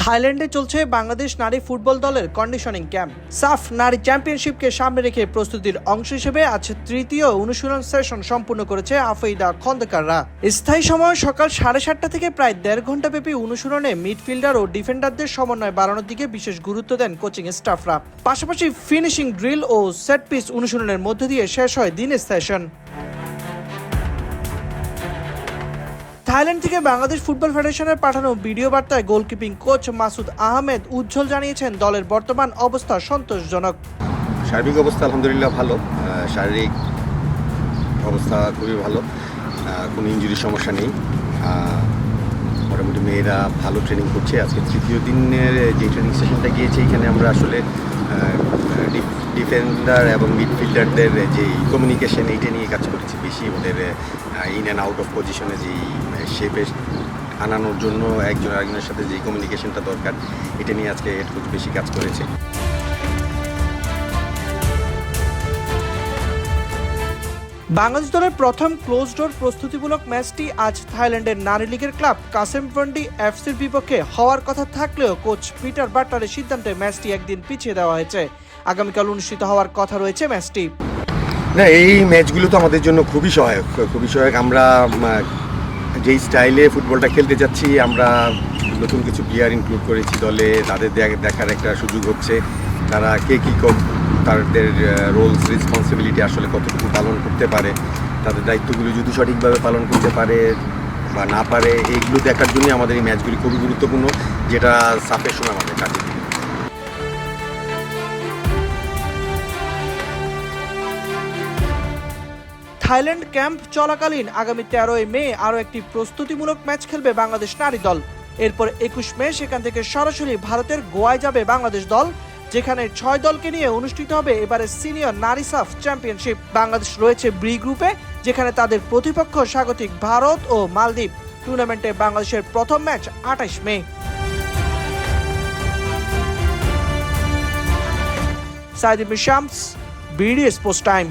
থাইল্যান্ডে চলছে বাংলাদেশ নারী ফুটবল দলের কন্ডিশনিং ক্যাম্প। সাফ নারী চ্যাম্পিয়নশিপকে সামনে রেখে প্রস্তুতির অংশ হিসেবে আজ তৃতীয় অনুশীলন সেশন সম্পূর্ণ করেছে আফেইদা খন্দকাররা। স্থায়ী সময় সকাল 7:30 থেকে প্রায় 1.5 ঘন্টাব্যাপী অনুশীলনে মিডফিল্ডার ও ডিফেন্ডারদের সমন্বয় বাড়ানোর দিকে বিশেষ গুরুত্ব দেন কোচিং স্টাফরা। পাশাপাশি ফিনিশিং ড্রিল ও সেট পিস অনুশীলনের মধ্য দিয়ে শেষ হয় দিনের সেশন। থাইল্যান্ড থেকে বাংলাদেশ ফুটবল ফেডারেশনের পাঠানো ভিডিও বার্তায় গোলকিপিং কোচ মাসুদ আহমেদ উজ্জ্বল জানিয়েছেন দলের বর্তমান অবস্থা সন্তোষজনক। সার্বিক অবস্থা আলহামদুলিল্লাহ ভালো, শারীরিক অবস্থা খুবই ভালো, কোনো ইনজুরির সমস্যা নেই। মোটামুটি মেয়েরা ভালো ট্রেনিং করছে। আজকে তৃতীয় দিনের যে ট্রেনিং সেশনটা গিয়েছে এখানে আমরা আসলে ডিফেন্ডার এবং মিডফিল্ডারদের যে কমিউনিকেশন এইটা নিয়ে কাজ করেছি বেশি। ওদের ইন অ্যান্ড আউট অফ পজিশনে যেই শেপে আনানোর জন্য একজন আরেকজনের সাথে যেই কমিউনিকেশনটা দরকার এটা নিয়ে আজকে একটু বেশি কাজ করেছে। বাংলাদেশ দলের প্রথম ক্লোজ ডোর প্রস্তুতিমূলক ম্যাচটি আজ থাইল্যান্ডের নারী লীগের ক্লাব কাসেমফন্ডি এফসির বিপক্ষে হওয়ার কথা থাকলেও কোচ পিটার বাটলারের সিদ্ধান্তে ম্যাচটি একদিন পিছিয়ে দেওয়া হয়েছে। আগামীকাল অনুষ্ঠিত হওয়ার কথা রয়েছে ম্যাচটি। না, এই ম্যাচগুলো তো আমাদের জন্য খুবই সহায়ক। আমরা যেই স্টাইলে ফুটবলটা খেলতে যাচ্ছি, আমরা নতুন কিছু প্লেয়ার ইনক্লুড করেছি দলে। তাদের দেখার একটা সুযোগ হচ্ছে তারা কে কী তাদের রোলস রেসপন্সিবিলিটি আসলে কতটুকু পালন করতে পারে, তাদের দায়িত্বগুলো যদি সঠিকভাবে পালন করতে পারে বা না পারে, এইগুলো দেখার জন্যই আমাদের এই ম্যাচগুলি খুবই গুরুত্বপূর্ণ, যেটা সাফের সময় আমাদের কাজে দিবে। থাইল্যান্ড ক্যাম্প চলাকালীন আগামী 13 মে আরও একটি প্রস্তুতিমূলক ম্যাচ খেলবে বাংলাদেশ নারী দল। এরপর 21 মে সেখান থেকে সরাসরি ভারতের গোয়ায় যাবে বাংলাদেশ দল, যেখানে 6 দলকে নিয়ে অনুষ্ঠিত হবে এবারে সিনিয়র নারী সাফ চ্যাম্পিয়নশিপ। বাংলাদেশ রয়েছে বি গ্রুপে, যেখানে তাদের প্রতিপক্ষ স্বাগতিক ভারত ও মালদ্বীপ। টুর্নামেন্টে বাংলাদেশের প্রথম ম্যাচ 28 মে। সাইদ ইবনে শামস, বিডি স্পোর্টস টাইম।